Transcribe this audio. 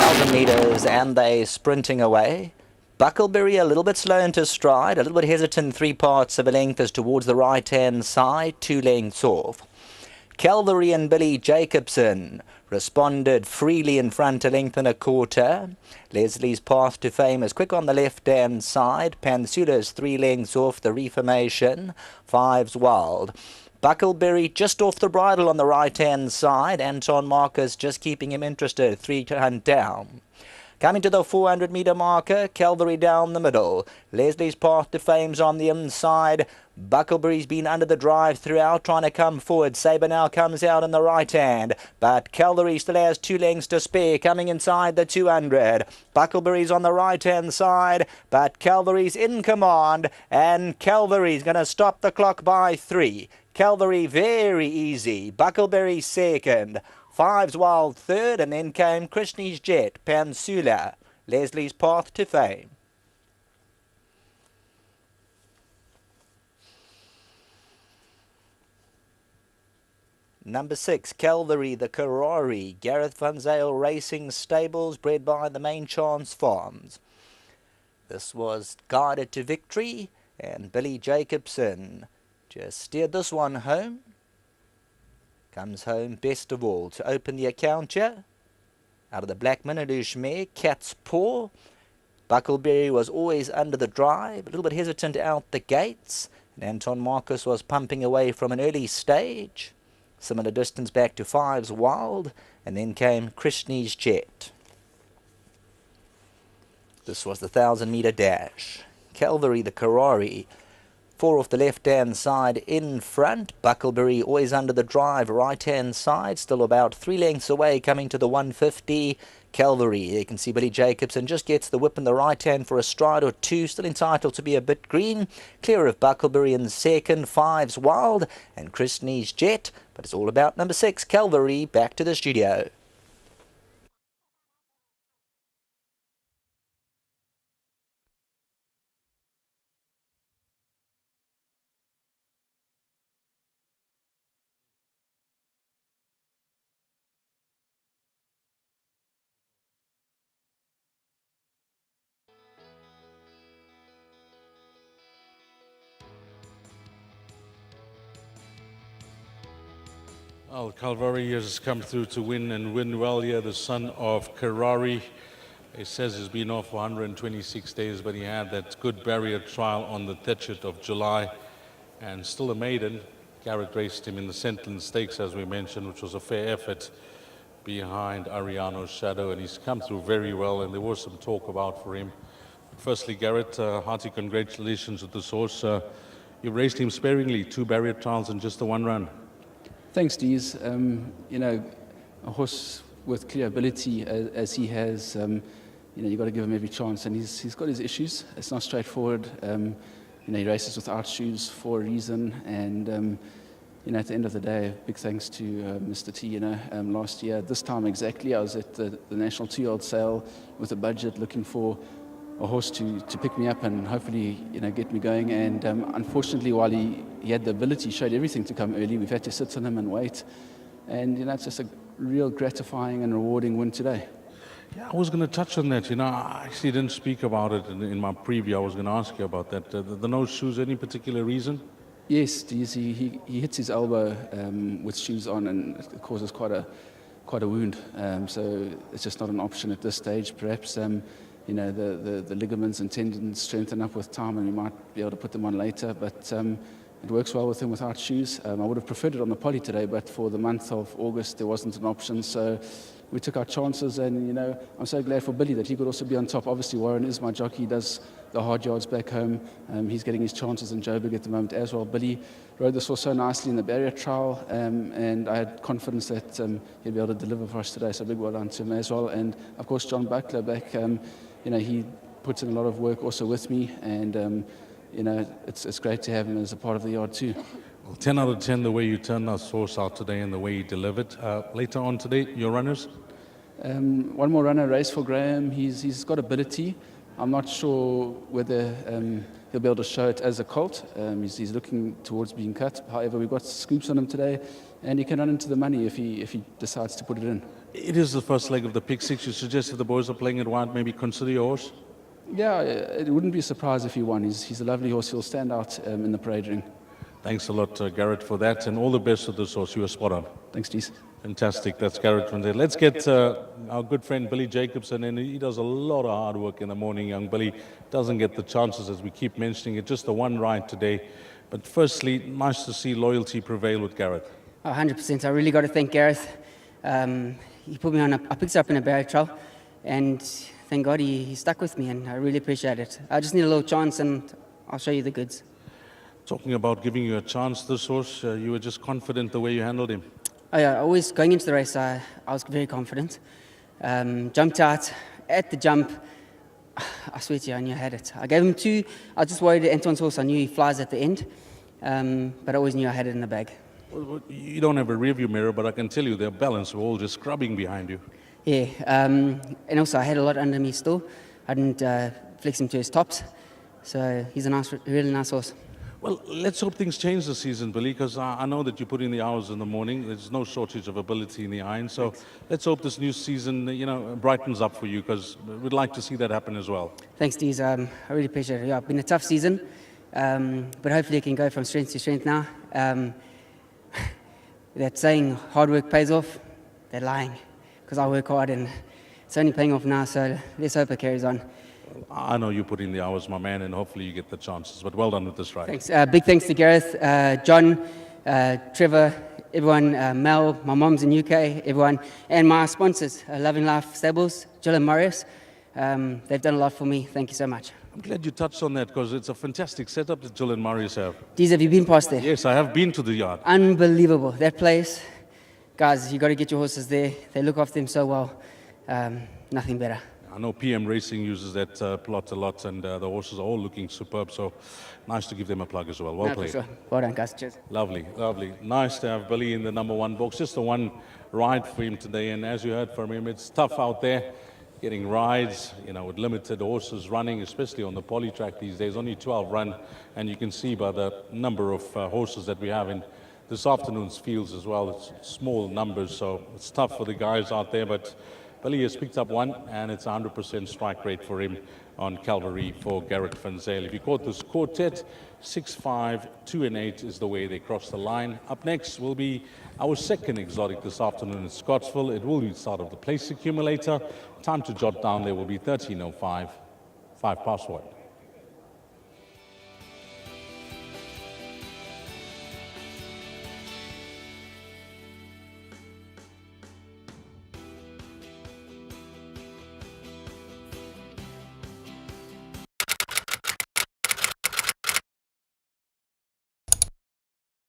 1,000 metres and they sprinting away. Buckleberry a little bit slow into stride, a little bit hesitant 3 parts of a length as towards the right-hand side, 2 lengths off. Calvary and Billy Jacobson responded freely in front, a length and a quarter. Leslie's Path to Fame is quick on the left-hand side. Pansula's 3 lengths off the Reformation. 5's Wild. Buckleberry just off the bridle on the right-hand side. Anton Marcus just keeping him interested. 3 to hunt down. Coming to the 400-metre marker, Calvary down the middle. Leslie's Path to Fame's on the inside. Buckleberry's been under the drive throughout, trying to come forward. Sabre now comes out in the right hand, but Calvary still has 2 lengths to spare, coming inside the 200. Buckleberry's on the right-hand side, but Calvary's in command, and Calvary's going to stop the clock by 3. Calvary very easy. Buckleberry second. 5's Wild third, and then came Krishni's Jet, Pansula, Leslie's Path to Fame. Number 6, Calvary, the Karori, Gareth Van Zyl Racing Stables, bred by the Main Chance Farms. This was guided to victory, and Billy Jacobson just steered this one home. Comes home best of all to open the account here. Out of the Black Minadoosh mare, Cat's Paw. Buckleberry was always under the drive, a little bit hesitant out the gates. And Anton Marcus was pumping away from an early stage. Similar distance back to 5's Wild. And then came Krishni's Jet. This was the 1,000-metre dash. Calvary, the Karori. 4 off the left-hand side in front. Buckleberry always under the drive, right-hand side. Still about 3 lengths away, coming to the 150. Calvary, you can see Billy Jacobson just gets the whip in the right hand for a stride or 2. Still entitled to be a bit green. Clear of Buckleberry in second. 5's Wild and Krishni's Jet. But it's all about number 6, Calvary. Back to the studio. Well, Calvary has come through to win and win well here, the son of Karari. He says he's been off for 126 days, but he had that good barrier trial on the 30th of July. And still a maiden. Garrett raced him in the Sentland Stakes, as we mentioned, which was a fair effort behind Ariano's Shadow. And he's come through very well, and there was some talk about for him. Firstly, Garrett, hearty congratulations with this horse. You raced him sparingly, 2 barrier trials in just the 1 run. Thanks, Dees. You know, a horse with clear ability as he has, you know, you've got to give him every chance, and he's got his issues. It's not straightforward. You know, he races without shoes for a reason, and you know, at the end of the day, big thanks to Mr. T. You know, last year this time exactly, I was at the National 2-year-old sale with a budget, looking for a horse to pick me up and hopefully, you know, get me going. And unfortunately, while he had the ability, showed everything to come early, we've had to sit on him and wait. And you know, it's just a real gratifying and rewarding win today. Yeah, I was going to touch on that. You know, I actually didn't speak about it in my preview. I was going to ask you about that. The no shoes, any particular reason? Yes, he hits his elbow with shoes on, and it causes quite a wound. So it's just not an option at this stage. Perhaps you know, the ligaments and tendons strengthen up with time, and we might be able to put them on later. But it works well with him without shoes. I would have preferred it on the poly today, but for the month of August there wasn't an option. So we took our chances, and you know, I'm so glad for Billy that he could also be on top. Obviously, Warren is my jockey, he does the hard yards back home. He's getting his chances in Joburg at the moment as well. Billy rode this horse so nicely in the barrier trial, and I had confidence that he'd be able to deliver for us today. So big well done to him as well. And of course, John Buckler back. You know, he puts in a lot of work also with me, and you know, it's great to have him as a part of the yard too. Well, 10 out of 10 the way you turned that horse out today and the way he delivered. Later on today, your runners? One more runner, Race for Graham. He's got ability. I'm not sure whether he'll be able to show it as a colt. He's looking towards being cut. However, we've got scoops on him today, and he can run into the money if he decides to put it in. It is the first leg of the pick six. You suggest if the boys are playing it wide, maybe consider your horse? Yeah, it wouldn't be a surprise if he won. He's a lovely horse. He'll stand out in the parade ring. Thanks a lot, Garrett, for that, and all the best with this horse. You were spot on. Thanks, Dees. Fantastic. That's Garrett from there. Let's get our good friend Billy Jacobson in. He does a lot of hard work in the morning. Young Billy doesn't get the chances, as we keep mentioning it. Just the one ride today. But firstly, nice to see loyalty prevail with Garrett. 100%. I really got to thank Gareth. He put me on. I picked up in a barrier trial, and thank God he stuck with me, and I really appreciate it. I just need a little chance, and I'll show you the goods. Talking about giving you a chance, this horse, you were just confident the way you handled him. Oh yeah, always going into the race, I was very confident. Jumped out at the jump. I swear to you, I knew I had it. I gave him 2. I was just worried that Antoine's horse, I knew he flies at the end, but I always knew I had it in the bag. Well, you don't have a rearview mirror, but I can tell you their balance were all just scrubbing behind you. Yeah, and also I had a lot under me still. I didn't flex him to his tops, so he's a nice, really nice horse. Well, let's hope things change this season, Billy, because I know that you put in the hours in the morning. There's no shortage of ability in the iron. So let's hope this new season, brightens up for you, because we'd like to see that happen as well. Thanks, Dees. I really appreciate it. Yeah, it's been a tough season, but hopefully it can go from strength to strength now. That saying, hard work pays off, they're lying, because I work hard and it's only paying off now, so let's hope it carries on. I know you put in the hours, my man, and hopefully you get the chances. But well done with this ride. Thanks. Big thanks to Gareth, John, Trevor, everyone, Mel, my mom's in UK, everyone, and my sponsors, Loving Life Stables, Jill and Marius. They've done a lot for me. Thank you so much. I'm glad you touched on that, because it's a fantastic setup that Jill and Marius have. Dees, have you been past there? Yes, I have been to the yard. Unbelievable. That place, guys, you got to get your horses there. They look after them so well. Nothing better. I know PM Racing uses that plot a lot, and the horses are all looking superb, so nice to give them a plug as well. Well played. For sure. Well done, guys. Cheers. Lovely, lovely. Nice to have Billy in the number 1 box. Just the one ride for him today, and as you heard from him, it's tough out there getting rides, with limited horses running, especially on the poly track these days. Only 12 run, and you can see by the number of horses that we have in this afternoon's fields as well. It's small numbers, so it's tough for the guys out there, but Billy has picked up one, and it's 100% strike rate for him on Calvary for Garrett Van Zyl. If you caught this quartet, 6-5, 2 and 8 is the way they cross the line. Up next will be our second exotic this afternoon in Scottsville. It will be the start of the place accumulator. Time to jot down, there will be 13:05, 5 past 1.